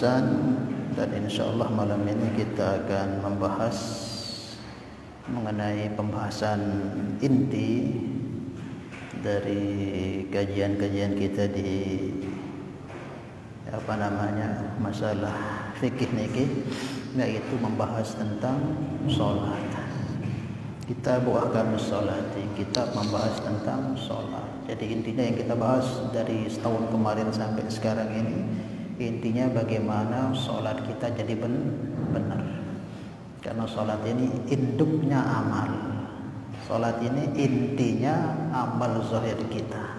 pembahasan, dan insyaallah malam ini kita akan membahas mengenai pembahasan inti dari kajian-kajian kita di masalah fikih niki, yaitu membahas tentang sholat. Kitab Ahkamus Sholati, kitab membahas tentang sholat. Jadi intinya yang kita bahas dari setahun kemarin sampai sekarang ini, intinya bagaimana sholat kita jadi benar. Karena sholat ini induknya amal. Sholat ini intinya amal zahir kita.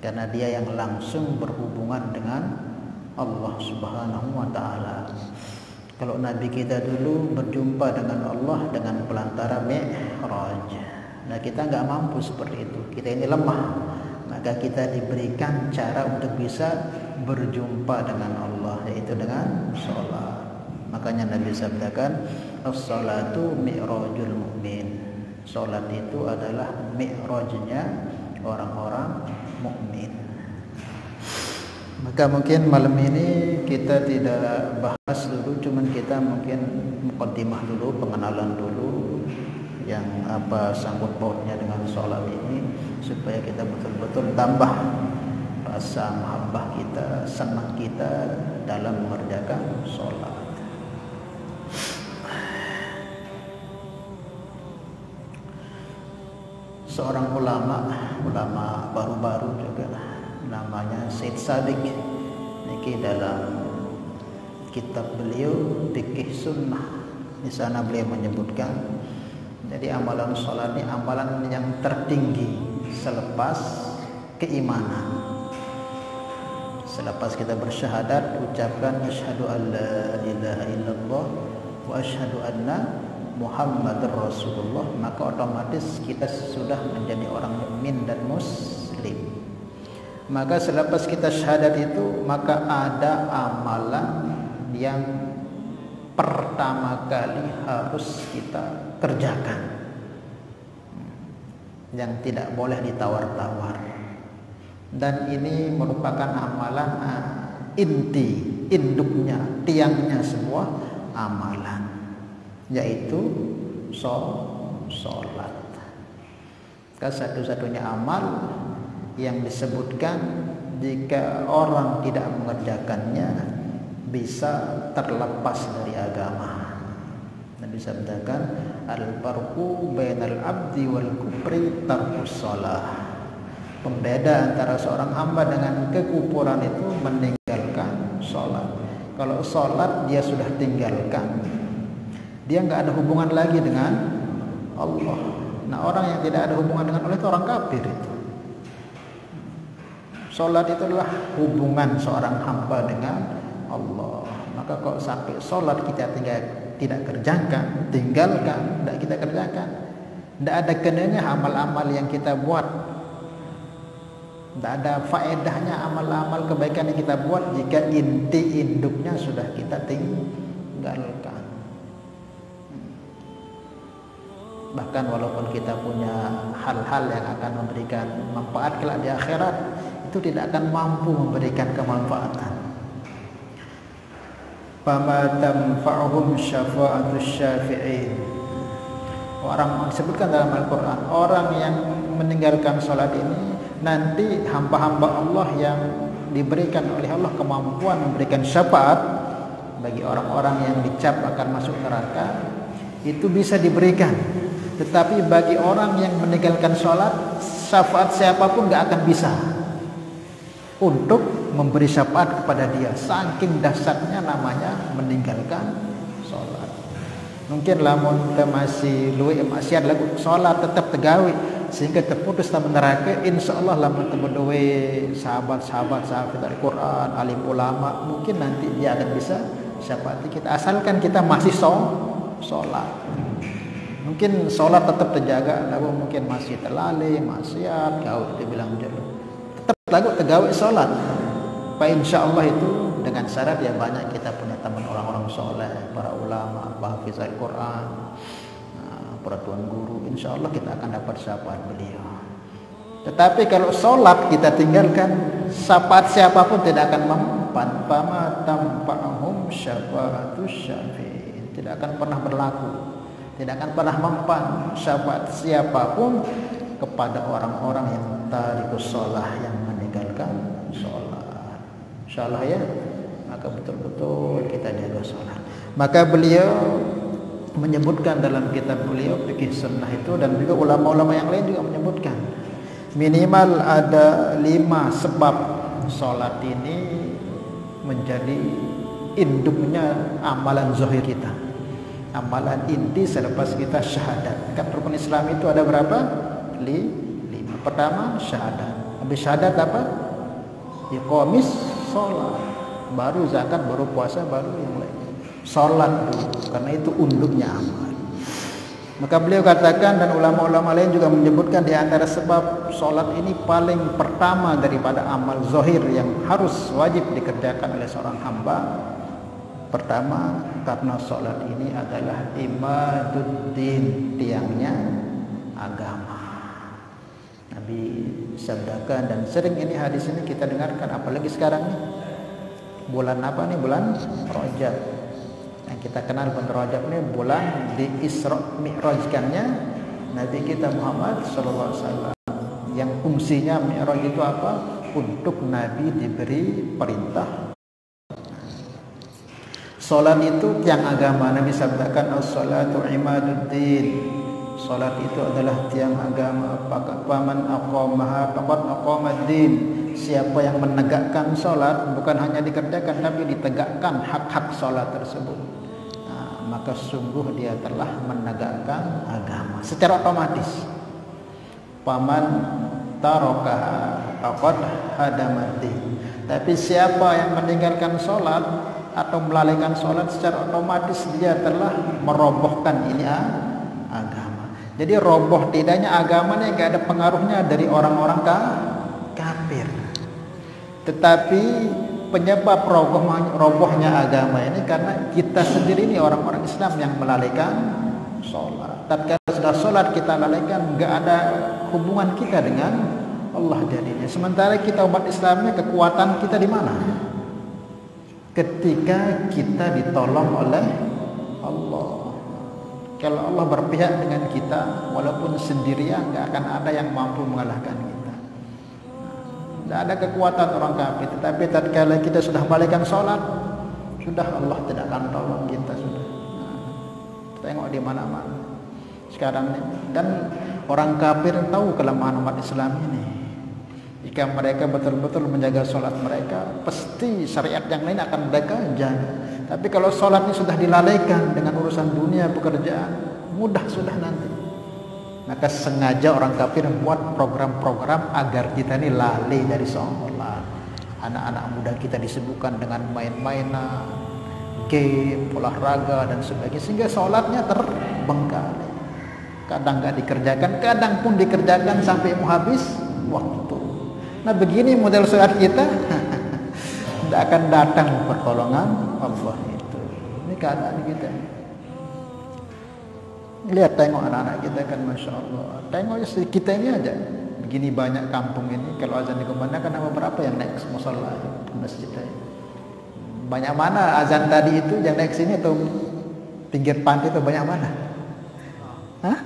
Karena dia yang langsung berhubungan dengan Allah Subhanahu wa ta'ala. Kalau Nabi kita dulu berjumpa dengan Allah dengan pelantara Mi'raj. Nah, kita nggak mampu seperti itu. Kita ini lemah. Maka kita diberikan cara untuk bisa berjumpa dengan Allah, yaitu dengan sholat. Makanya Nabi sabdakan, as-salatu mi'rajul mu'min. Sholat itu adalah mi'rajnya orang-orang mukmin. Maka mungkin malam ini kita tidak bahas dulu, cuman kita mungkin muqaddimah dulu, pengenalan dulu yang apa sangkut pautnya dengan sholat ini, supaya kita betul-betul tambah rasa mahabbah kita, senang kita dalam mengerjakan sholat. Seorang ulama baru-baru juga, namanya Syed Sabiq. Niki dalam kitab beliau Fikih Sunnah, di sana beliau menyebutkan, jadi amalan sholat ini amalan yang tertinggi selepas keimanan. Selepas kita bersyahadat, ucapkan asyhadu an la ilaha illallah wa asyhadu anna Muhammadur Rasulullah, maka otomatis kita sudah menjadi orang mukmin dan muslim. Maka selepas kita syahadat itu, maka ada amalan yang pertama kali harus kita kerjakan, yang tidak boleh ditawar-tawar. Dan ini merupakan amalan inti, induknya, tiangnya semua amalan, yaitu sholat. Satu-satunya amal yang disebutkan jika orang tidak mengerjakannya bisa terlepas dari agama. Nabi sabdakan, al-farqu bainal abdi wal kufri tarkus shalah. Pembeda antara seorang hamba dengan kekufuran itu meninggalkan sholat. Kalau sholat dia sudah tinggalkan, dia nggak ada hubungan lagi dengan Allah. Nah, orang yang tidak ada hubungan dengan Allah itu orang kafir itu. Sholat itu adalah hubungan seorang hamba dengan Allah. Maka kok sampai sholat kita tidak kerjakan, tinggalkan, tidak kita kerjakan, tidak ada kenanya amal-amal yang kita buat. Tidak ada faedahnya amal-amal kebaikan yang kita buat jika inti induknya sudah kita tinggalkan. Bahkan walaupun kita punya hal-hal yang akan memberikan manfaat kelak di akhirat, itu tidak akan mampu memberikan kemanfaatan. Fama tanfa'uhum syafa'atus syafi'in. Orang disebutkan dalam Al-Quran, orang yang meninggalkan sholat ini nanti hamba-hamba Allah yang diberikan oleh Allah kemampuan memberikan syafaat bagi orang-orang yang dicap akan masuk neraka, itu bisa diberikan. Tetapi bagi orang yang meninggalkan sholat, syafaat siapapun gak akan bisa untuk memberi syafaat kepada dia. Saking dahsyatnya namanya meninggalkan sholat. Mungkin lamun masih luwih maksiat lagu sholat tetap tegawi sehingga terputus dalam neraka, insyaallah lamun kebedowe sahabat-sahabat dari Quran, alim ulama, mungkin nanti dia akan bisa syafaati kita, asalkan kita masih sholat. Mungkin sholat tetap terjaga, lalu mungkin masih terlalai, maksiat, kau dibilang dulu tetap lagu tegawi sholat. Pak insyaallah itu dengan syarat yang banyak kita punya teman orang-orang soleh, para ulama, hafiz Al-Quran, para tuan guru, insyaallah kita akan dapat syafaat beliau. Tetapi kalau sholat kita tinggalkan, syafaat siapapun tidak akan mempan, fama tanfa'uhum syafa'atus syafi'in. Tidak akan pernah berlaku, tidak akan pernah mempan syafaat siapapun kepada orang-orang yang tarikus shalah, yang meninggalkan sholat. Insyaallah ya, maka betul-betul kita jaga sholat. Maka beliau menyebutkan dalam kitab beliau Fiqh Sunnah itu, dan juga ulama-ulama yang lain juga menyebutkan minimal ada 5 sebab sholat ini menjadi induknya amalan zahir kita, amalan inti selepas kita syahadat. Kan rukun Islam itu ada berapa? 5. Pertama syahadat, habis syahadat apa? Iqamis sholat, baru zakat, baru puasa, baru yang lain. Sholat dulu, karena itu unduknya amal. Maka beliau katakan, dan ulama-ulama lain juga menyebutkan, di antara sebab sholat ini paling pertama daripada amal zahir yang harus wajib dikerjakan oleh seorang hamba. Pertama, karena sholat ini adalah imaduddin, tiangnya agama. Nabi sabdakan, dan sering ini hadis ini kita dengarkan, apalagi sekarang nih bulan apa nih, bulan Rajab. Yang kita kenal bulan Rajab ini bulan di Isra Mi'rajkannya Nabi kita Muhammad sallallahu alaihi wasallam. Yang fungsinya Mi'raj itu apa? Untuk Nabi diberi perintah. Salat itu tiang agama. Nabi sabdakan, as-salatu imaduddin. Salat itu adalah tiang agama. Faman aqamaha faqad aqamad-din. Siapa yang menegakkan salat, bukan hanya dikerjakan tapi ditegakkan hak-hak salat tersebut, maka sungguh dia telah menegakkan agama secara otomatis. Paman tarakaha faqad hadamad-din. Tapi siapa yang meninggalkan salat atau melalaikan salat, secara otomatis dia telah merobohkan ini agama. Jadi roboh tidaknya agama ini enggak ada pengaruhnya dari orang-orang kafir. Tetapi penyebab robohnya agama ini karena kita sendiri ini orang-orang Islam yang melalaikan sholat. Tatkala sudah sholat kita lalaikan, enggak ada hubungan kita dengan Allah jadinya. Sementara kita umat Islamnya, kekuatan kita di mana? Ketika kita ditolong oleh Allah. Kalau Allah berpihak dengan kita, walaupun sendirian, enggak akan ada yang mampu mengalahkan kita. Tidak ada kekuatan orang kafir. Tetapi tatkala kita sudah balikkan sholat, sudah Allah tidak akan tolong kita sudah. Tengok di mana-mana sekarang ini. Dan orang kafir tahu kelemahan umat Islam ini. Jika mereka betul-betul menjaga sholat mereka, pasti syariat yang lain akan mereka jaga. Tapi kalau sholat ini sudah dilalaikan dengan urusan dunia, pekerjaan, mudah sudah nanti. Maka sengaja orang kafir membuat program-program agar kita ini lalai dari sholat. Anak-anak muda kita disibukkan dengan main-mainan, game, olahraga dan sebagainya, sehingga sholatnya terbengkalai. Kadang nggak dikerjakan, kadang pun dikerjakan sampai mau habis waktu. Nah begini model sholat kita, tidak akan datang pertolongan Allah itu. Ini keadaan kita. Lihat, tengok anak-anak kita kan, masya Allah. Tengok kita ini aja, begini banyak kampung ini. Kalau azan dikumandangkan, ada beberapa yang naik ke musala masjid. Banyak mana azan tadi itu yang naik sini atau pinggir pantai itu banyak mana? Hah?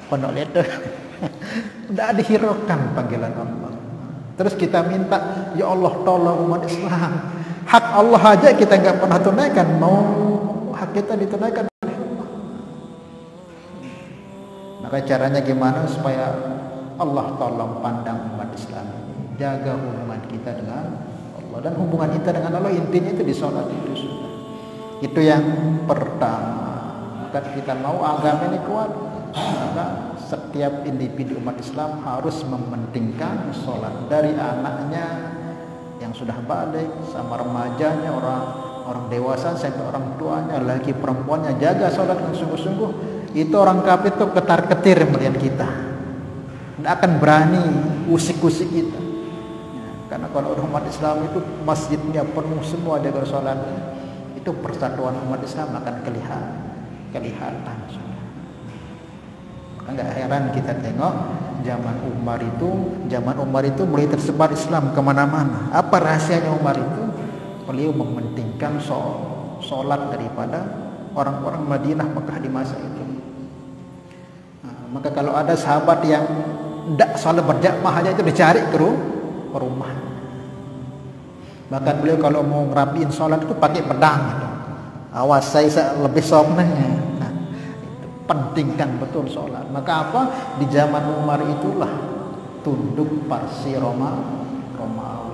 Pondok Leta. Tidak dihiraukan panggilan Allah. Terus kita minta, ya Allah tolong umat Islam. Hak Allah aja kita nggak pernah tunaikan, mau hak kita ditunaikan. Maka caranya gimana supaya Allah tolong pandang umat Islam ini, jaga hubungan kita dengan Allah, dan hubungan kita dengan Allah intinya itu di sholat itu sudah. Itu yang pertama. Maka kita mau agama ini kuat, maka setiap individu umat Islam harus mementingkan sholat, dari anaknya yang sudah balik sama remajanya, orang dewasa sampai orang tuanya, laki perempuannya, jaga sholat dengan sungguh-sungguh. Itu orang kafir itu ketar-ketir melihat kita, tidak akan berani usik-usik kita ya, karena kalau umat Islam itu masjidnya penuh semua jaga sholatnya, itu persatuan umat Islam akan kelihatan. Enggak heran kita tengok zaman Umar itu mulai tersebar Islam kemana-mana. Apa rahasianya Umar itu? beliau mementingkan sholat daripada orang-orang Madinah Mekah di masa itu. Maka kalau ada sahabat yang tidak sholat berjamaah aja itu dicari ke rumah. Bahkan beliau kalau mau ngerapiin sholat itu pakai pedang gitu. Awas saya lebih somnanya. Itu pentingkan betul sholat. Maka apa? Di zaman Umar itulah tunduk Parsi Romawi.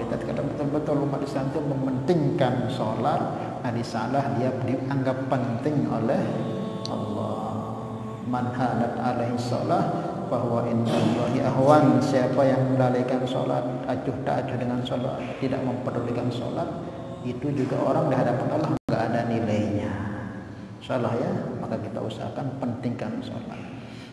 Kalau betul-betul umat Islam itu mementingkan sholat, di salah dia dianggap penting oleh Allah. Man hadat alaihi sholat bahwa innallahi ahwan. Siapa yang melalaikan sholat, acuh tak acuh dengan sholat, tidak mempedulikan sholat, itu juga orang di hadapan Allah nggak ada nilainya. Salah ya, maka kita usahakan pentingkan sholat.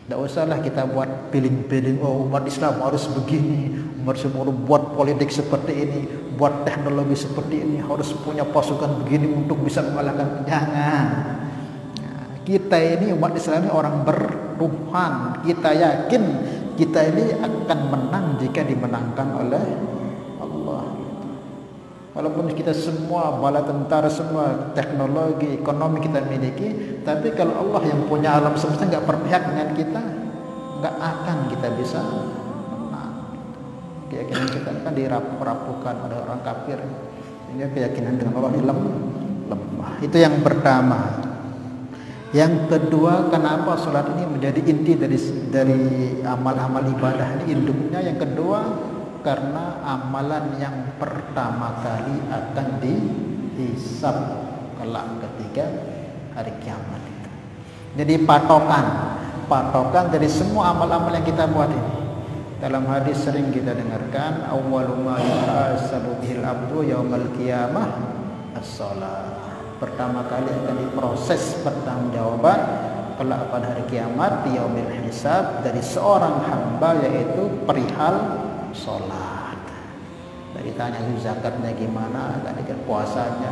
Tidak usahlah kita buat piling-piling, oh umat Islam harus begini, umat Islam harus buat politik seperti ini, buat teknologi seperti ini, harus punya pasukan begini untuk bisa mengalahkan. Jangan. Kita ini umat Islam ini orang bertuhan. Kita yakin kita ini akan menang jika dimenangkan oleh Allah. Walaupun kita semua bala tentara, semua teknologi, ekonomi kita miliki, tapi kalau Allah yang punya alam semesta nggak berpihak dengan kita, nggak akan kita bisa menang. Keyakinan kita kan dirapukan oleh orang kafir. Ini keyakinan dengan Allah ini lemah. Itu yang pertama. Yang kedua, kenapa sholat ini menjadi inti dari amal-amal ibadah ini induknya? Yang kedua, karena amalan yang pertama kali akan dihisab kelak ketika hari kiamat itu. Jadi patokan dari semua amal-amal yang kita buat ini. Dalam hadis sering kita dengarkan, awwalu ma yuhasabu bihil abdu yaumal qiyamah as-shalah. Pertama kali akan diproses pertanggungjawaban kelak pada hari kiamat di yaumil hisab dari seorang hamba, yaitu perihal sholat. Dari tanya zakatnya gimana, enggak dikir puasanya,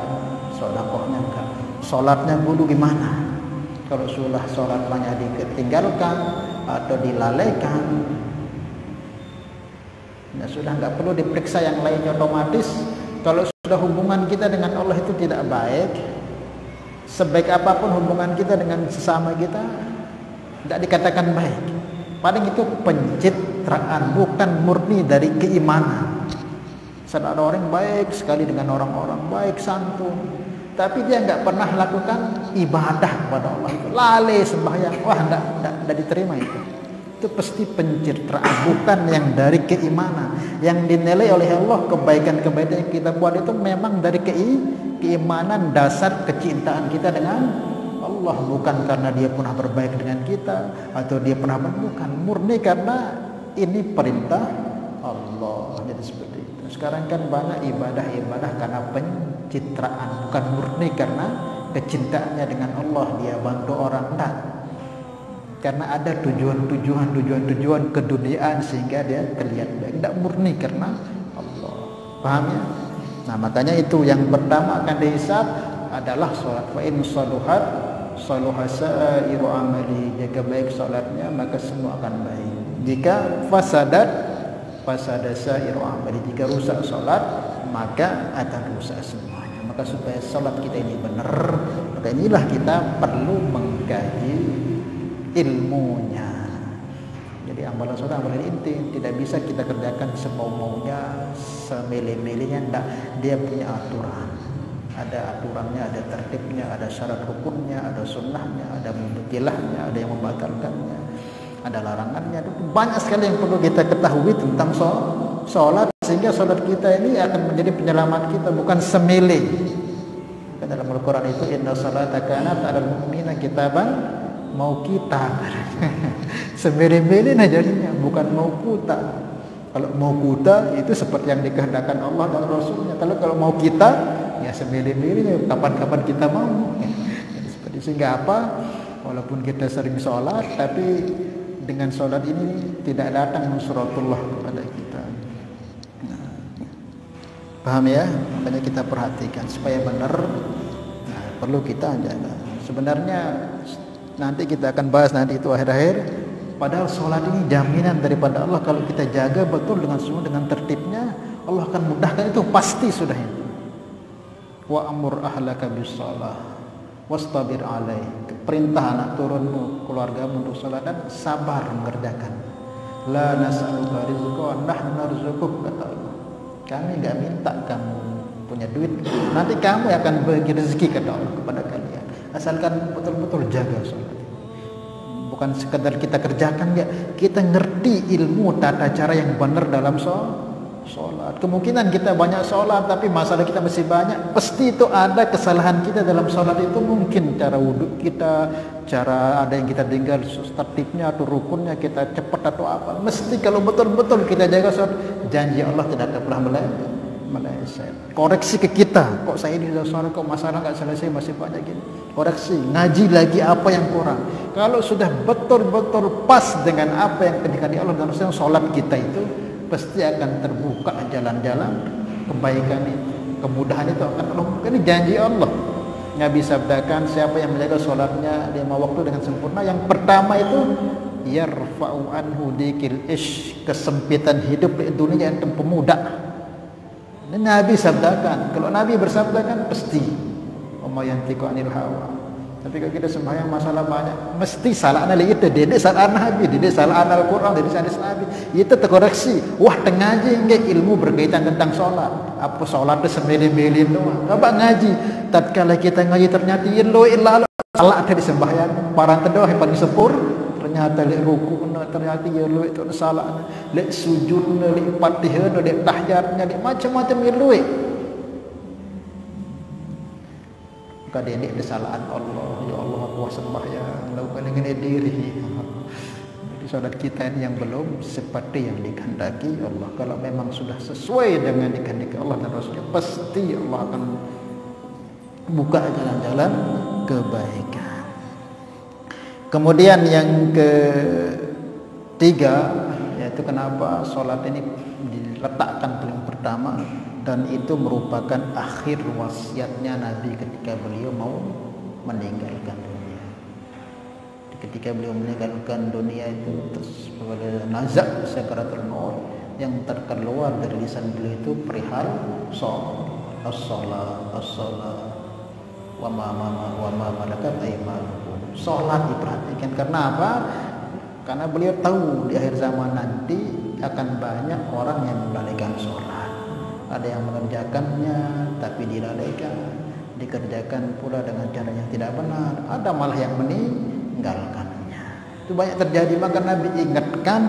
sedekahnya enggak, sholatnya dulu gimana. Kalau sudah sholat banyak ditinggalkan atau dilalaikan, ya sudah enggak perlu diperiksa yang lainnya otomatis. Kalau sudah hubungan kita dengan Allah itu tidak baik, sebaik apapun hubungan kita dengan sesama kita, tidak dikatakan baik. Paling itu pencitraan, bukan murni dari keimanan. Ada orang baik sekali dengan orang-orang, baik santun, tapi dia nggak pernah lakukan ibadah kepada Allah, itu lalai sembahyang, wah tidak diterima itu. Itu pasti pencitraan, bukan yang dari keimanan. Yang dinilai oleh Allah kebaikan-kebaikan yang kita buat itu memang dari keimanan, dasar kecintaan kita dengan Allah, bukan karena dia pernah berbaik dengan kita atau dia pernah bukan, murni karena ini perintah Allah. Jadi seperti itu. Sekarang kan banyak ibadah-ibadah karena pencitraan, bukan murni karena kecintaannya dengan Allah, dia bantu orang, enggak. Karena ada tujuan keduniaan sehingga dia kelihatan baik, tidak murni karena Allah. Paham ya? Nah, makanya itu yang pertama akan dihisab adalah sholat. Fa in saluhat saluha sa'iru amali. Jika baik sholatnya maka semua akan baik. Jika fasada sa'iru amali, jika rusak sholat maka akan rusak semuanya. Maka supaya sholat kita ini benar, maka inilah kita perlu mengkaji ilmunya. Jadi amalan sholat amalan inti, tidak bisa kita kerjakan semau-maunya, semilih-milihnya. Enggak, dia punya aturan, ada aturannya, ada tertibnya, ada syarat rukunnya, ada sunnahnya, ada mubtilahnya, ada yang membatalkannya, ada larangannya. Banyak sekali yang perlu kita ketahui tentang sholat, sehingga sholat kita ini akan menjadi penyelamat kita, bukan semilih. Dalam Al-Quran itu inna sholata kanat 'alal mu'minina kitaban mau kita semilih-milih jadinya, bukan mau kuta. Kalau mau kuta itu seperti yang dikehendakkan Allah dan Rasulnya. Kalau mau kita ya semilih-milih, kapan-kapan kita mau. Jadi seperti sehingga apa? Walaupun kita sering sholat, tapi dengan sholat ini tidak datang nusratullah kepada kita. Nah, paham ya? Makanya kita perhatikan supaya benar. Nah, perlu kita jaga. Sebenarnya nanti kita akan bahas nanti itu akhir-akhir. Padahal sholat ini jaminan daripada Allah. Kalau kita jaga betul dengan semua, dengan tertibnya, Allah akan mudahkan itu pasti sudah itu. wa amur ahlaka bis-shalah wastabir alaih. Perintah anak turunmu, keluargamu untuk salat dan sabar mengerjakan. La nas'aluka rizqa nahnu narzuquk, kata Allah. Kami enggak minta kamu punya duit, nanti kamu akan bagi rezeki, kata Allah kepada kalian. Asalkan betul-betul jaga salat. Bukan sekadar kita kerjakan, ya, kita ngerti ilmu tata cara yang benar dalam sholat. Kemungkinan kita banyak sholat tapi masalah kita masih banyak. Pasti itu ada kesalahan kita dalam sholat itu. Mungkin cara wudhu kita, cara ada yang kita tinggal tertibnya atau rukunnya kita cepat atau apa. Mesti kalau betul-betul kita jaga sholat, janji Allah tidak akan pernah meleset. Koreksi ke kita, kok saya ini sudah sholat, kok masalah nggak selesai, masih banyak gini. Koreksi, ngaji lagi apa yang kurang. Kalau sudah betul-betul pas dengan apa yang kehendaki Allah dan Rasulnya, sholat kita itu pasti akan terbuka jalan-jalan kebaikan itu, kemudahan itu akan Allah. Ini janji Allah. Nabi sabdakan, siapa yang menjaga sholatnya 5 waktu dengan sempurna, yang pertama itu yarfa'u anhu dikil ish, kesempitan hidup di dunia yang pemuda. Ini Nabi sabdakan. Kalau Nabi bersabdakan pasti Oma yantiqu anil hawa. Tapi kalau kita sembahyang masalah banyak, mesti salah analis itu, dia salah Nabi, dia salah Al-Quran, dia salah Nabi. Itu terkoreksi. Wah, ngaji enggak ilmu berkaitan tentang sholat. Apa sholat itu semilin-milin doang. Coba ngaji. Tatkala kita ngaji ternyata ilmu illa salah ada di sembahyang. Parang tedoh yang paling sepur. Ternyata lek ruku, ternyata ilmu itu salah. Lek sujud, lek fatihah, lek tahiyatnya, lek macam-macam ilmu. Kadang ini kesalahan Allah. Ya Allah, aku sembahyang lakukan dengan diri. Jadi salat kita ini yang belum seperti yang dikehendaki Allah. Kalau memang sudah sesuai dengan dikehendaki Allah dan Rasulnya, pasti Allah akan buka jalan-jalan kebaikan. Kemudian yang ketiga, yaitu kenapa salat ini diletakkan paling pertama, dan itu merupakan akhir wasiatnya Nabi ketika beliau mau meninggalkan dunia. Ketika beliau meninggalkan dunia itu, terus nazak sakaratul maut, yang terkeluar dari lisan beliau itu perihal as-shalah wa ma malakat aymanukum. Salat diperhatikan karena apa? Karena beliau tahu di akhir zaman nanti akan banyak orang yang melalaikan salat. Ada yang mengerjakannya tapi dilalaikan, dikerjakan pula dengan cara yang tidak benar, ada malah yang meninggalkannya. Itu banyak terjadi. Maka Nabi ingatkan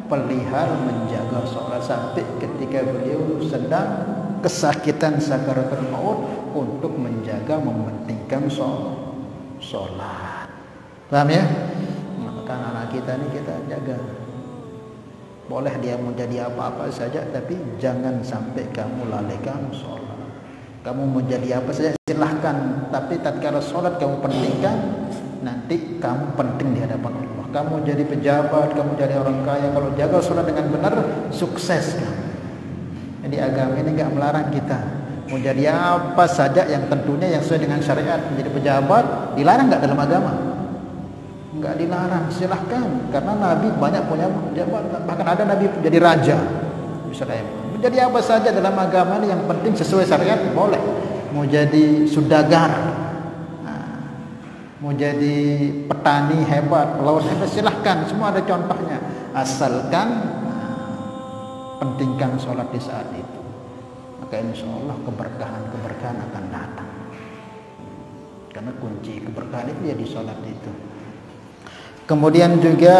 pelihara menjaga sholat sampai ketika beliau sedang kesakitan sakaratul maut untuk menjaga, mementingkan sholat. Paham ya? Maka anak kita ini kita jaga. Boleh dia mau jadi apa-apa saja, tapi jangan sampai kamu lalaikan sholat. Kamu mau jadi apa saja silahkan, tapi tatkala sholat kamu pentingkan, nanti kamu penting di hadapan Allah. Kamu jadi pejabat, kamu jadi orang kaya, kalau jaga sholat dengan benar, sukses kamu. Jadi agama ini enggak melarang kita mau jadi apa saja yang tentunya yang sesuai dengan syariat. Menjadi pejabat dilarang enggak dalam agama? Enggak dilarang, silahkan. Karena Nabi banyak punya jabatan. Bahkan ada Nabi jadi raja. Misalnya menjadi apa saja dalam agama ini, yang penting sesuai syariat boleh. Mau jadi saudagar, mau jadi petani hebat, pelaut hebat, silahkan. Semua ada contohnya. Asalkan pentingkan sholat di saat itu, maka insya Allah keberkahan akan datang. Karena kunci keberkahan itu ya di sholat itu. Kemudian juga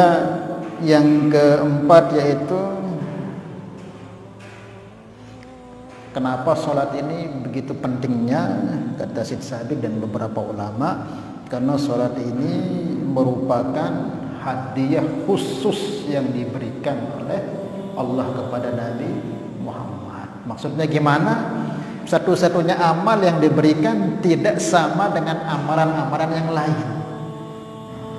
yang keempat, yaitu kenapa sholat ini begitu pentingnya, kata Syed Sabiq dan beberapa ulama, karena sholat ini merupakan hadiah khusus yang diberikan oleh Allah kepada Nabi Muhammad. Maksudnya gimana? Satu-satunya amal yang diberikan tidak sama dengan amalan-amalan yang lain.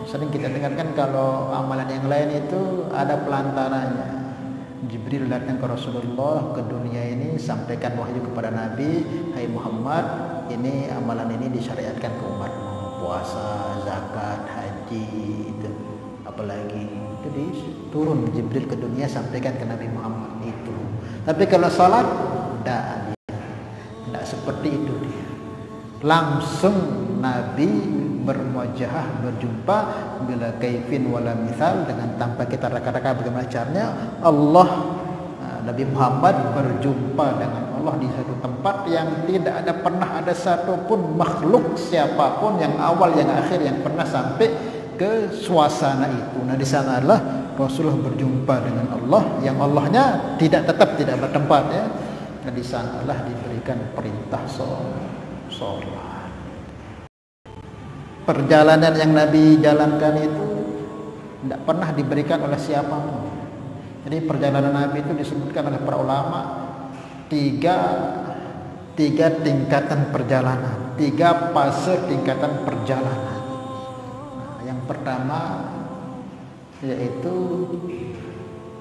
Sering kita dengarkan kalau amalan yang lain itu ada pelantarannya. Jibril datang ke Rasulullah ke dunia ini, sampaikan wahyu kepada Nabi, hai Muhammad, ini amalan ini disyariatkan ke umatmu, puasa, zakat, haji, itu apalagi itu turun Jibril ke dunia sampaikan ke Nabi Muhammad itu. Tapi kalau salat tidak seperti itu dia. Langsung Nabi bermuajahah, berjumpa bila kaifin wala mithal, dengan tanpa kita reka-reka bagaimana caranya Allah, Nabi Muhammad berjumpa dengan Allah di satu tempat yang tidak ada pernah ada satupun makhluk siapapun yang awal yang akhir yang pernah sampai ke suasana itu. Nah di sanalah Rasulullah berjumpa dengan Allah, yang Allahnya tidak bertempat ya. Nah di sanalah diberikan perintah sholat. Perjalanan yang Nabi jalankan itu tidak pernah diberikan oleh siapapun. Jadi perjalanan Nabi itu disebutkan oleh para ulama tiga tingkatan perjalanan, 3 fase tingkatan perjalanan. Nah, yang pertama yaitu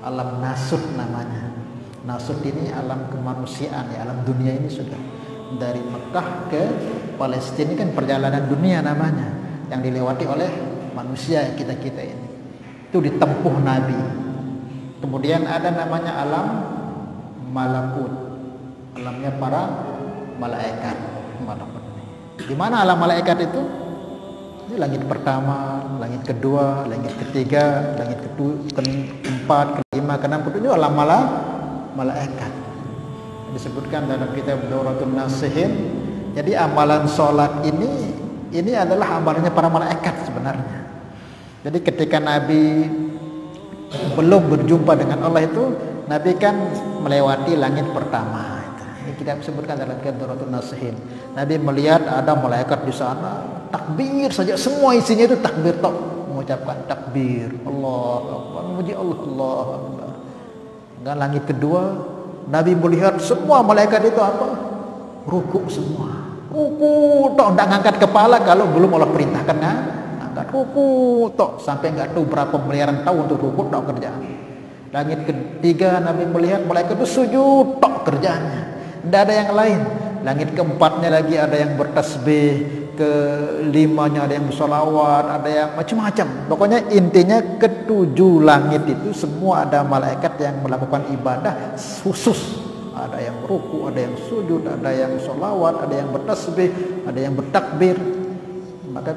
alam nasut namanya. Nasut ini alam kemanusiaan ya, alam dunia ini sudah dari Mekah ke Palestina kan perjalanan dunia namanya, yang dilewati oleh manusia kita ini. Itu ditempuh Nabi. Kemudian ada namanya alam malakut, alamnya para malaikat. Di mana alam malaikat itu? Ini langit pertama, langit kedua, langit ketiga, langit keempat, kelima, keenam, ketujuh alam malaikat. Disebutkan dalam kitab Dauratul Nasihin. Jadi amalan sholat ini adalah amalannya para malaikat sebenarnya. Jadi ketika Nabi belum berjumpa dengan Allah itu, Nabi kan melewati langit pertama. Ini kita sebutkan dalam kitab Dauratul Nasihin. Nabi melihat ada malaikat di sana, takbir saja, semua isinya itu takbir tok, mengucapkan takbir, Allah Akbar, memuji Allah, Allah Akbar. Dan langit kedua, Nabi melihat semua malaikat itu apa? Rukuk semua. Rukuk tok, tidak ngangkat kepala kalau belum Allah perintahkan ngangkat. Rukuk tok, sampai enggak tahu berapa miliaran tahun untuk rukuk tok kerjaan. Langit ketiga Nabi melihat malaikat itu sujud tok kerjaannya. Tidak ada yang lain. Langit keempatnya lagi ada yang bertasbih, kelimanya ada yang bersolawat, ada yang macam-macam. Pokoknya intinya ketujuh langit itu semua ada malaikat yang melakukan ibadah khusus. Ada yang ruku, ada yang sujud, ada yang solawat, ada yang bertasbih, ada yang bertakbir. Maka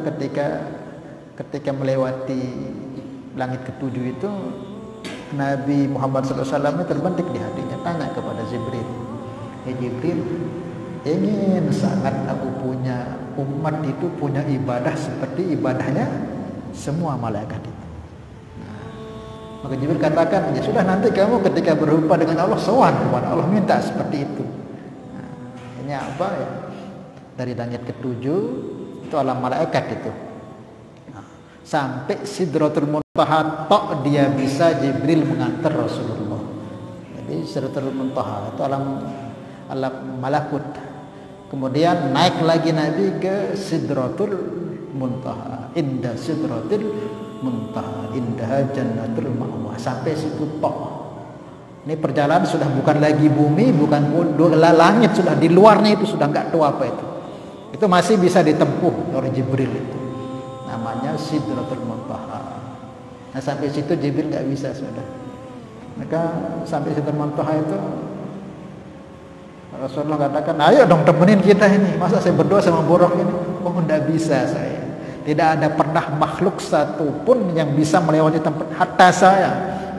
ketika melewati langit ketujuh itu, Nabi Muhammad SAW terbentik di hatinya, tanya kepada Jibril, Jibril, ingin sangat aku punya umat itu punya ibadah seperti ibadahnya semua malaikat itu. Nah, maka Jibril katakan, ya sudah, nanti kamu ketika berjumpa dengan Allah sowan kepada Allah, minta seperti itu. Nah, ini apa ya? Dari langit ketujuh itu alam malaikat itu. Nah, sampai Sidratul Muntaha tok dia bisa Jibril mengantar Rasulullah. Jadi Sidratul Muntaha itu alam malakut. Kemudian naik lagi Nabi ke Sidratul Muntaha, indah Sidratul Muntaha, indah Jannatul Ma'wa, sampai situ tok. Ini perjalanan sudah bukan lagi bumi, bukan langit, sudah di luarnya itu sudah enggak tahu apa itu. Itu masih bisa ditempuh oleh Jibril itu. Namanya Sidratul Muntaha. Nah sampai situ Jibril enggak bisa sudah. Maka sampai Sidratul Muntaha itu Rasulullah katakan, ayo dong temenin kita ini. Masa saya berdoa sama buruk ini? Oh tidak bisa saya. Tidak ada pernah makhluk satupun yang bisa melewati tempat. Hatta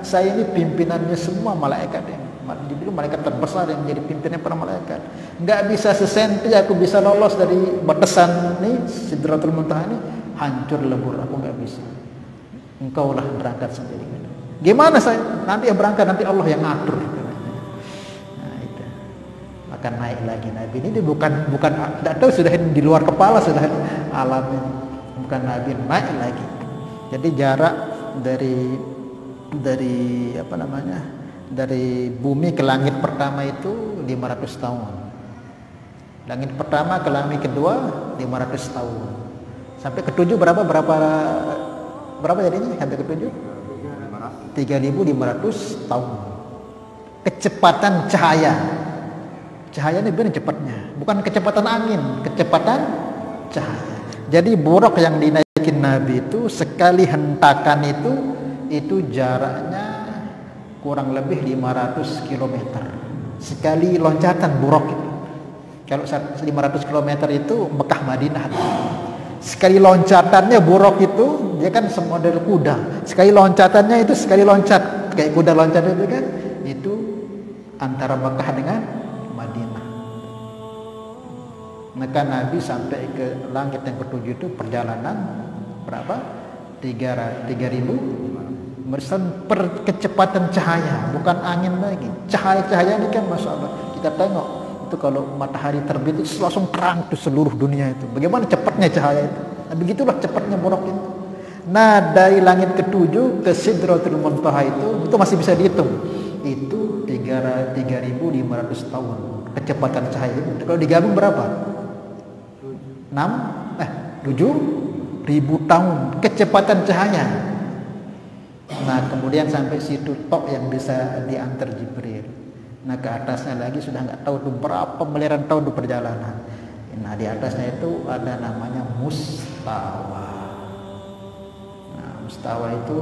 saya ini pimpinannya semua malaikat ini. Jibril malaikat terbesar yang menjadi pimpinannya para malaikat. Enggak bisa sesenti aku bisa lolos dari batasan ini Sidratul Muntaha ini, hancur lebur, aku enggak bisa. Engkaulah berangkat sendiri. Gimana saya? Nanti yang berangkat, nanti Allah yang ngatur. Akan naik lagi Nabi ini bukan tidak tahu sudah di luar kepala sudah alam ini, bukan Nabi, naik lagi. Jadi jarak dari apa namanya, dari bumi ke langit pertama itu 500 tahun. Langit pertama ke langit kedua 500 tahun. Sampai ketujuh berapa jadinya sampai ketujuh? 3.500 tahun. Kecepatan cahaya. Cahaya ini benar cepatnya, bukan kecepatan angin, kecepatan cahaya. Jadi buruk yang dinaikin Nabi itu sekali hentakan itu jaraknya kurang lebih 500 km. Sekali loncatan buruk itu. Kalau 500 km itu Mekah Madinah. Sekali loncatannya buruk itu, dia kan semodel kuda. Sekali loncatannya itu sekali loncat kayak kuda loncat itu kan, itu antara Mekah dengan Madinah. Maka Nabi sampai ke langit yang ketujuh itu perjalanan berapa? 3.000 kecepatan cahaya, bukan angin lagi. Cahaya ini kan masya Allah. Kita tengok itu kalau matahari terbit itu langsung terang tuh seluruh dunia itu. Bagaimana cepatnya cahaya itu? Nah, begitulah cepatnya buruk itu. Nah, dari langit ketujuh ke Sidratul Muntaha itu masih bisa dihitung. Itu 3.500 tahun kecepatan cahaya itu. Kalau digabung berapa? 7.000 tahun kecepatan cahaya. Nah, kemudian sampai situ tok yang bisa diantar Jibril. Nah, ke atasnya lagi sudah nggak tahu tuh berapa miliaran tahun di perjalanan. Nah, di atasnya itu ada namanya Mustawa. Nah, Mustawa itu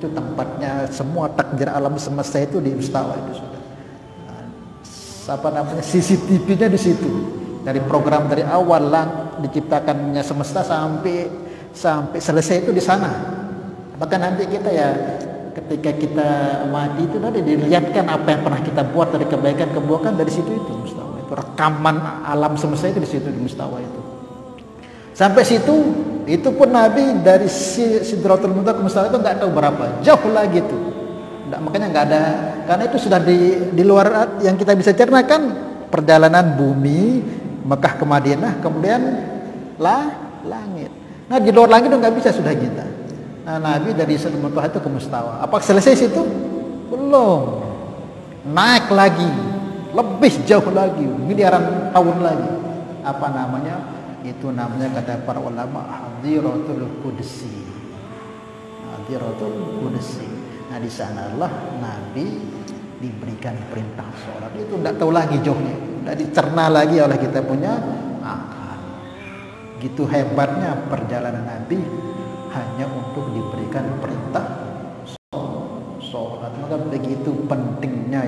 tempatnya semua takdir alam semesta itu di Mustawa itu sudah. Nah, CCTV-nya di situ. Dari program dari awal diciptakannya semesta sampai selesai itu di sana. Bahkan nanti kita ya ketika kita mati itu nanti dilihatkan apa yang pernah kita buat dari kebaikan-keburukan dari situ itu Mustawa. Itu rekaman alam semesta itu di situ di Mustawa itu. Sampai situ itu pun Nabi dari Sidratul Muntaha ke Mustawa itu nggak tahu berapa jauh lagi itu. Makanya nggak ada, karena itu sudah di luar yang kita bisa cernakan perjalanan bumi Mekah ke Madinah, kemudian langit. Nah, di luar langit itu nggak bisa sudah kita. Nah, Nabi dari Sidratul Muntaha itu ke Mustawa. Apa selesai situ? Belum. Naik lagi, lebih jauh lagi, miliaran tahun lagi. Apa namanya? Itu namanya kata para ulama Hadiratul Qudsi. Hadiratul Qudsi. Nah, di sanalah Nabi diberikan perintah sholat. Itu tidak tahu lagi jauhnya, tidak dicerna lagi oleh kita punya akal. Gitu hebatnya perjalanan Nabi hanya untuk diberikan perintah sholat. Maka begitu pentingnya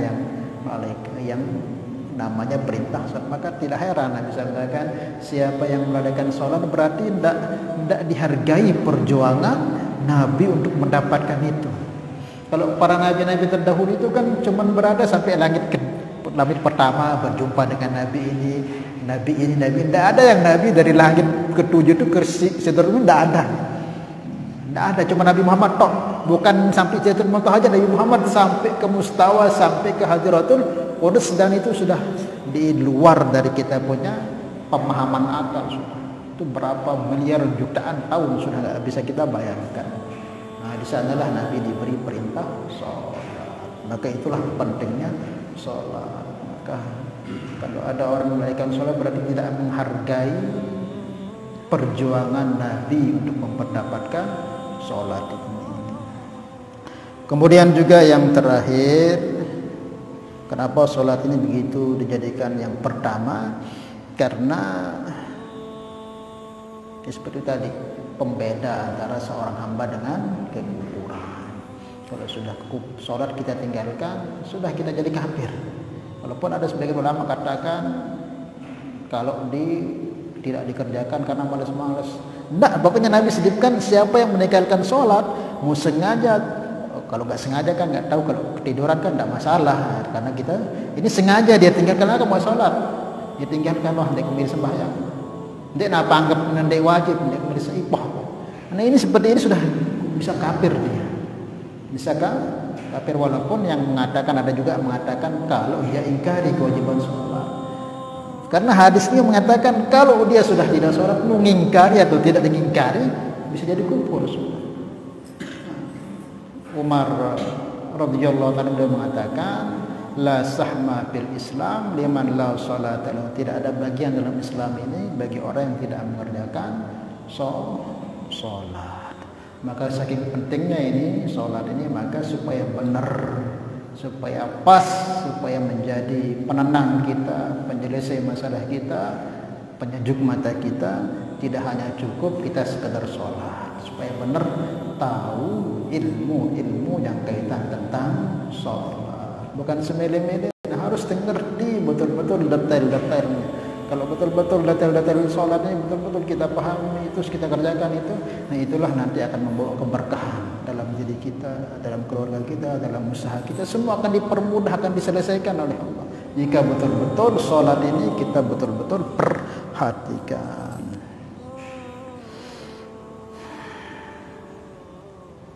yang namanya perintah sholat. Maka tidak heran Nabi sampaikan, siapa yang mengadakan sholat berarti tidak dihargai perjuangan Nabi untuk mendapatkan itu. Kalau para nabi-nabi terdahulu itu kan cuma berada sampai langit pertama berjumpa dengan nabi ini. Tidak ada yang nabi dari langit ketujuh itu ke Sidratul Muntaha, tidak ada. Tidak ada, cuma Nabi Muhammad tok. Bukan sampai Sidratul Muntaha aja, Nabi Muhammad sampai ke Mustawa, sampai ke Hadiratul Qudus, dan itu sudah di luar dari kita punya pemahaman akal sudah. Itu berapa miliar jutaan tahun sudah nggak bisa kita bayangkan. Nah, di sanalah Nabi diberi perintah sholat. Maka itulah pentingnya sholat. Maka kalau ada orang menunaikan sholat berarti tidak menghargai perjuangan Nabi untuk mendapatkan sholat ini. Kemudian juga yang terakhir, kenapa sholat ini begitu dijadikan yang pertama? Karena seperti tadi, pembeda antara seorang hamba dengan kekufuran. Kalau sudah sholat kita tinggalkan, sudah kita jadi kafir. Walaupun ada sebagian ulama katakan kalau tidak dikerjakan karena malas-malas. Tidak, pokoknya Nabi sebutkan siapa yang meninggalkan sholat, mau sengaja, kalau nggak sengaja kan nggak tahu, kalau ketiduran kan tidak masalah. Karena kita ini sengaja dia tinggalkan, aku mau sholat, dia tinggalkan, wah dia kembali sembahyang. Dia nak anggap nanti wajib, dia kembali seipah. Nah, ini seperti ini sudah bisa kafir dia. Bisa kafir, walaupun yang mengatakan, ada juga mengatakan kalau dia ingkari kewajiban sholat. Karena hadis ini mengatakan kalau dia sudah tidak sholat, mengingkari atau tidak mengingkari, bisa jadi kufur. Umar radhiyallahu anhu mengatakan, la sahma fil Islam liman la salata lahu. Tidak ada bagian dalam Islam ini bagi orang yang tidak mengerjakan sholat. Maka saking pentingnya ini sholat ini, maka supaya benar, supaya pas, supaya menjadi penenang kita, penyelesai masalah kita, penyejuk mata kita, tidak hanya cukup kita sekedar sholat, supaya benar tahu ilmu yang kaitan tentang sholat. Bukan semele-mele, harus mengerti betul-betul detail-detailnya. Kalau betul-betul detail-detail sholat ini betul-betul kita pahami, terus kita kerjakan itu, nah itulah nanti akan membawa keberkahan dalam diri kita, dalam keluarga kita, dalam usaha kita, semua akan dipermudah, akan diselesaikan oleh Allah. Jika betul-betul sholat ini kita betul-betul perhatikan.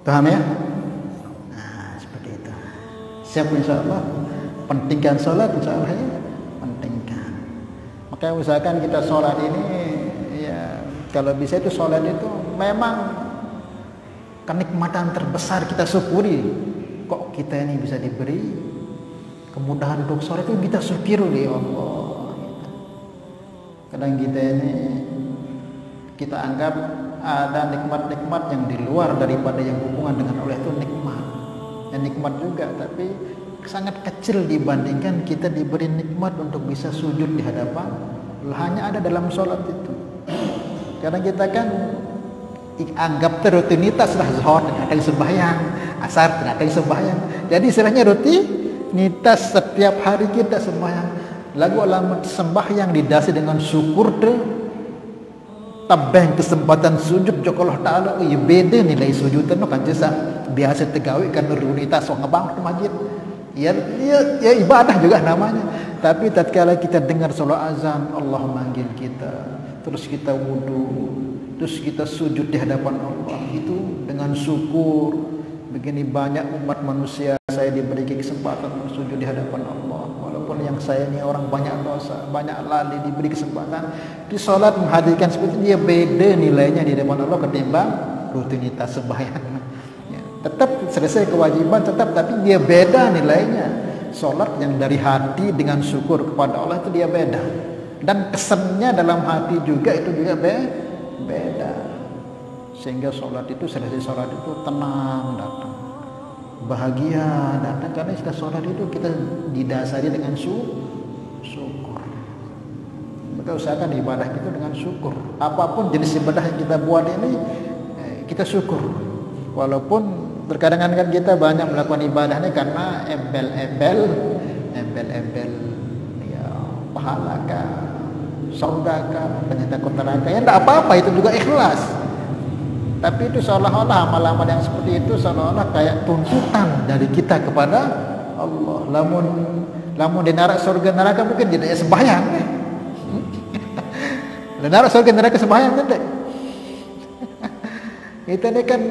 Paham ya? Nah, seperti itu. Siap insya Allah. Pentingkan sholat insya Allah ya. Pentingkan. Maka usahakan kita sholat ini ya, kalau bisa itu sholat itu memang kenikmatan terbesar kita syukuri. Kok kita ini bisa diberi kemudahan untuk sholat itu, kita syukuri ya Allah. Kadang kita ini kita anggap ada nikmat-nikmat yang di luar daripada yang hubungan dengan Allah itu nikmat. Ya, nikmat juga, tapi sangat kecil dibandingkan kita diberi nikmat untuk bisa sujud di hadapan Allah, hanya ada dalam sholat itu. Karena kita kan anggap rutinitas lah, zuhur tidak ada sembahyang, asar tidak ada sembahyang. Jadi istilahnya rutinitas setiap hari kita sembahyang. Lagu alamat sembahyang didasari dengan syukur deh. Tabeng kesempatan sujud joko Allah Ta'ala, ya beda nilai sujudan no kan jasa biasa tegawi kan rutinitas so ngebang ke masjid. Ya ibadah juga namanya. Tapi tatkala kita dengar salat azan, Allah manggil kita, terus kita wudu, terus kita sujud di hadapan Allah, itu dengan syukur. Begini banyak umat manusia saya diberi kesempatan bersujud di hadapan Allah, walaupun yang saya ini orang banyak dosa, banyak lali, diberi kesempatan di salat menghadirkan seperti dia, beda nilainya di hadapan Allah ketimbang rutinitas sembahyang. Ya, tetap selesai kewajiban tetap, tapi dia beda nilainya. Salat yang dari hati dengan syukur kepada Allah itu dia beda, dan kesannya dalam hati juga itu juga beda. Sehingga sholat itu, selesai sholat itu tenang datang, bahagia datang, karena setelah sholat itu kita didasari dengan syukur. Maka usahakan ibadah kita dengan syukur. Apapun jenis ibadah yang kita buat ini, kita syukur. Walaupun terkadang kan kita banyak melakukan ibadahnya karena embel-embel ya, pahala kah, surga kah, ternyata neraka, ya tidak apa-apa, itu juga ikhlas. Tapi itu seolah-olah amal-amal yang seperti itu seolah-olah kayak tuntutan dari kita kepada Allah. Lamun di neraka surga neraka mungkin tidak sembahyang. Di neraka surga neraka sembahyang kan dek. Kita ini kan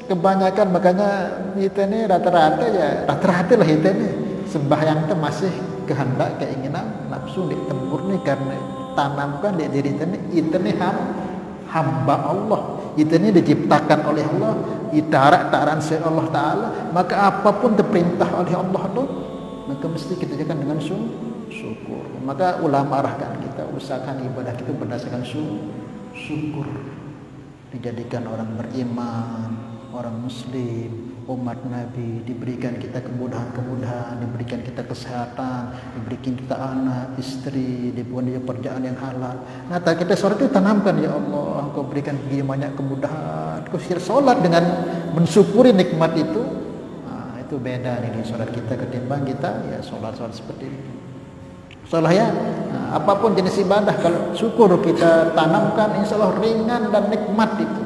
kebanyakan, makanya kita ini rata-rata lah kita ini sembahyang itu masih kehendak, keinginan, nafsu ditempur nih, karena tanamkan di diri kita ini hamba Allah. Kita ini diciptakan oleh Allah, itarak-taran oleh Allah Ta'ala. Maka apapun diperintah oleh Allah itu, maka mesti kita jaga dengan syukur. Maka ulama arahkan kita usahakan ibadah kita berdasarkan syukur. Dijadikan orang beriman, orang muslim, umat Nabi, diberikan kita kemudahan-kemudahan, diberikan kita kesehatan, diberikan kita anak, istri, diberikan dia pekerjaan yang halal. Nah, kita sholat itu tanamkan, ya Allah, Engkau berikan begini banyak kemudahan. Engkau sholat dengan mensyukuri nikmat itu. Nah, itu beda nih sholat kita ketimbang kita ya sholat seperti itu. Salah ya, nah, apapun jenis ibadah kalau syukur kita tanamkan, insya Allah ringan dan nikmat itu.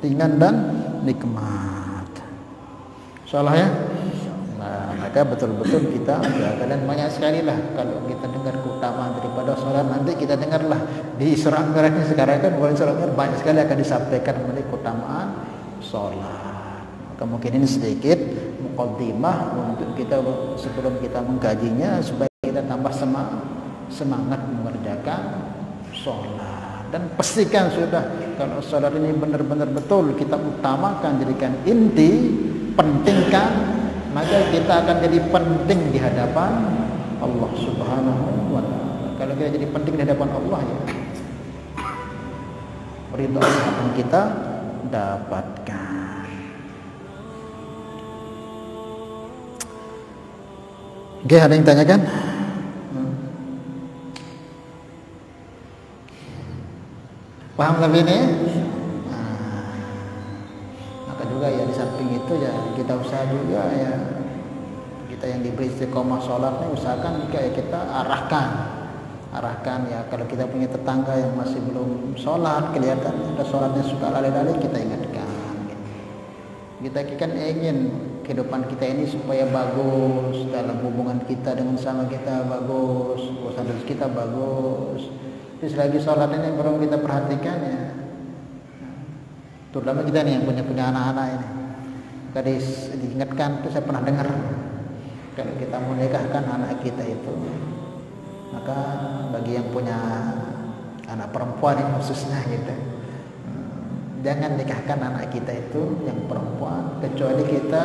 Ringan dan nikmat. Salah ya. Nah, maka betul-betul kita dan banyak sekali lah kalau kita dengar keutamaan daripada sholat, nanti kita dengarlah di surah Al-Qur'an sekarang kan banyak sekali akan disampaikan mengenai keutamaan sholat. Maka mungkin ini sedikit muqaddimah untuk kita sebelum kita mengkajinya, supaya kita tambah semangat mengerjakan sholat. Dan pastikan sudah kalau sholat ini benar-benar betul kita utamakan, jadikan inti, pentingkan, maka kita akan jadi penting di hadapan Allah Subhanahu wa Ta'ala. Kalau kita jadi penting di hadapan Allah, ya ridha Allah akan kita dapatkan. Oke, ada yang tanyakan? Paham lebih ini? Maka juga ya di samping itu ya kita usaha juga ya, kita yang diberi istiqomah sholatnya usahakan juga ya kita arahkan arahkan. Ya kalau kita punya tetangga yang masih belum sholat, kelihatan ada sholatnya suka lalai-lalai, kita ingatkan. Kita kan ingin kehidupan kita ini supaya bagus, dalam hubungan kita dengan sama kita bagus, urusan rezeki kita bagus. Terus lagi sholat ini perlu kita perhatikan ya, terutama kita nih yang punya anak-anak ini. Maka diingatkan, itu saya pernah dengar, kalau kita mau nikahkan anak kita itu, maka bagi yang punya anak perempuan ini khususnya gitu, jangan nikahkan anak kita itu yang perempuan kecuali kita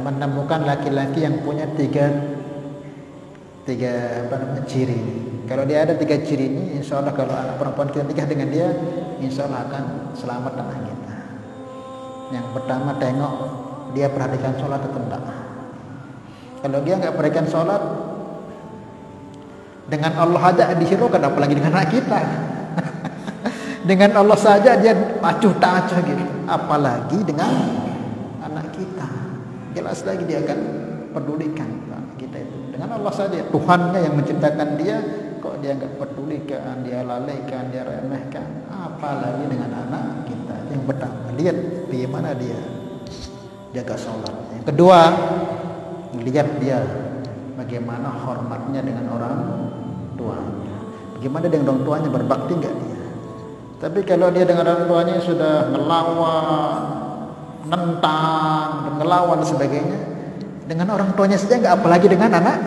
menemukan laki-laki yang punya tiga ciri. Kalau dia ada 3 ciri ini, insya Allah kalau anak perempuan kita nikah dengan dia, insya Allah akan selamat anak kita. Yang pertama, tengok dia perhatikan sholat atau enggak. Kalau dia nggak perhatikan sholat, dengan Allah aja dihiraukan, apalagi dengan anak kita. Dengan Allah saja dia acuh tak acuh gitu, apalagi dengan anak kita. Jelas lagi dia akan pedulikan anak kita itu. Dengan Allah saja, Tuhannya yang menciptakan dia, kok dia nggak pedulikan, dia lalaikan, dia remehkan, apalagi dengan anak kita. Yang pertama, lihat bagaimana dia jaga sholat. Yang kedua, lihat dia bagaimana hormatnya dengan orang tuanya, bagaimana dengan orang tuanya, berbakti nggak dia. Tapi kalau dia dengan orang tuanya sudah ngelawan, nentang, ngelawan dan sebagainya, dengan orang tuanya saja nggak, apalagi dengan anak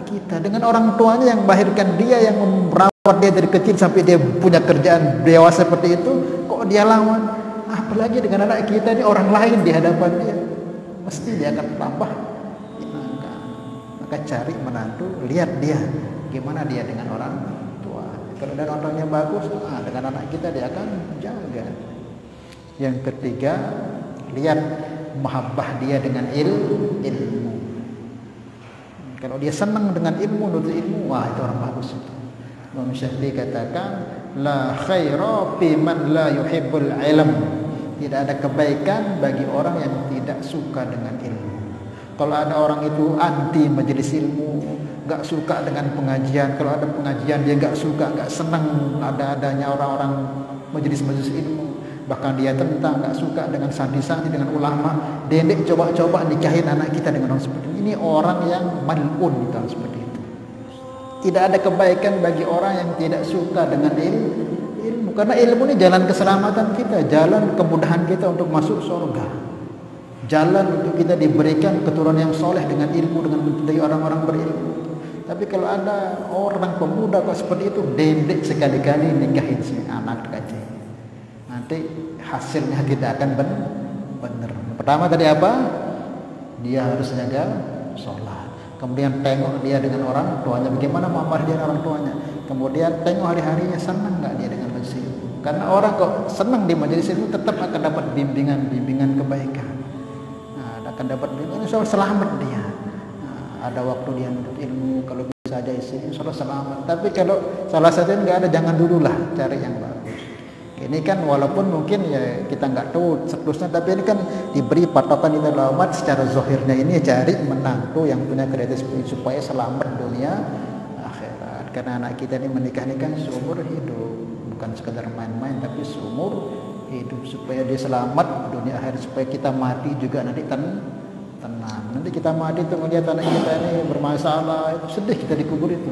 kita. Dengan orang tuanya yang melahirkan dia, yang merawat dia dari kecil sampai dia punya kerjaan dewasa seperti itu, kok dia lawan, apalagi dengan anak kita ini, orang lain di hadapan dia, mesti dia akan tambah. Maka cari menantu, lihat dia gimana dia dengan orang tua. Kalau dengan orangnya bagus, dengan anak kita dia akan jaga. Yang ketiga, lihat mahabbah dia dengan ilmu. Kalau dia senang dengan ilmu, nuntut ilmu, wah itu orang bagus itu. Imam Syafi'i katakan, la khaira fi man la yuhibbul ilm. Tidak ada kebaikan bagi orang yang tidak suka dengan ilmu. Kalau ada orang itu anti majelis ilmu, nggak suka dengan pengajian, kalau ada pengajian dia nggak suka, nggak senang adanya orang-orang majelis-majelis ilmu, bahkan dia tentang nggak suka dengan santri-santri, dengan ulama, dia coba-coba nikahin anak kita dengan orang seperti ini. Ini orang yang mal'un, gitu, seperti itu. Tidak ada kebaikan bagi orang yang tidak suka dengan ilmu, karena ilmu ini jalan keselamatan kita, jalan kemudahan kita untuk masuk surga, jalan untuk kita diberikan keturunan yang soleh dengan ilmu, dengan dari orang-orang berilmu. Tapi kalau ada orang pemuda kok seperti itu, dendek sekali-kali nikahin si anak kecil, nanti hasilnya tidak akan benar. Pertama tadi apa? Dia harus jaga sholat. Kemudian tengok dia dengan orang tuanya, bagaimana muamalah dia dengan orang tuanya. Kemudian tengok hari-harinya, senang nggak dia dengan majelis ilmu. Karena orang kok senang di majelis ilmu, tetap akan dapat bimbingan kebaikan. Akan dapat bimbingan, insya Allah selamat dia. Ada waktu dia menuntut ilmu, kalau bisa aja isi, insya Allah selamat. Tapi kalau salah satu nggak ada, jangan dululah, cari yang bagus. Ini kan walaupun mungkin ya kita nggak tahu seterusnya, tapi ini kan diberi patokan ini alamat secara zahirnya, ini cari menantu yang punya kriteria supaya selamat dunia akhirat. Karena anak kita ini menikah ini kan seumur hidup, bukan sekedar main-main, tapi seumur hidup, supaya dia selamat dunia akhirat, supaya kita mati juga nanti tenang. Nanti kita mati itu melihat anak kita ini bermasalah, itu sedih kita dikubur itu.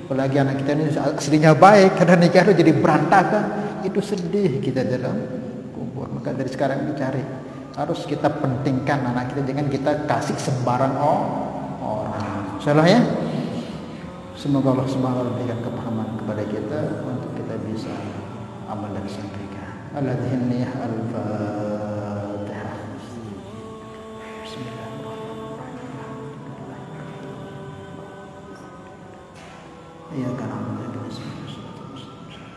Apalagi anak kita ini aslinya baik, karena nikah itu jadi berantakan, itu sedih kita dalam kubur. Maka dari sekarang dicari, harus kita pentingkan anak kita, jangan kita kasih sembarang orang. Salah ya. Semoga Allah Subhanahu wa taala memberikan kepahaman kepada kita untuk kita bisa amal dan sampaikan. Al-Adhiniyah Al-Fatihah. Iyyaka na'budu wa iyyaka nasta'in.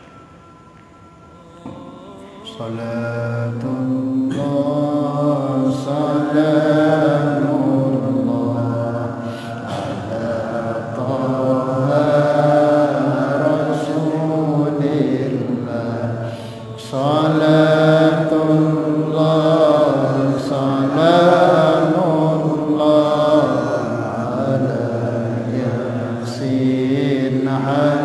Salatullah salamullah ala taha rasulillah. Salatullah salamullah ala yasin nahari